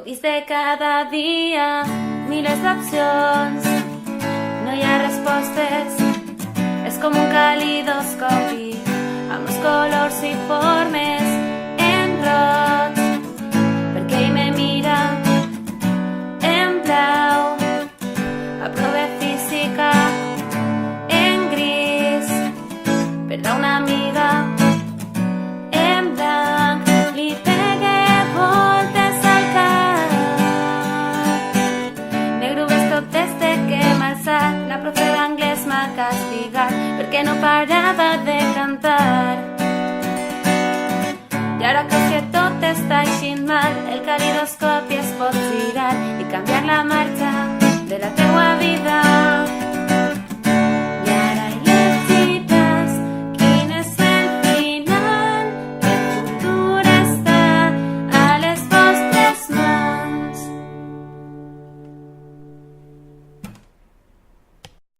Codis de cada dia, miles d'opcions. No hi ha respostes, és com un calidoscopi, amb els colors i formes en roig, perquè ell me mira en blau, aprove física en gris, perdrà una amiga en blanc, li pegue voltes al cap. Negro ves tot des de que m'ha alçat, la profe d'anglès m'ha castigat perquè no parava de cantar. I ara que tot està així mal, el calidoscopi es pot girar i canviar la marca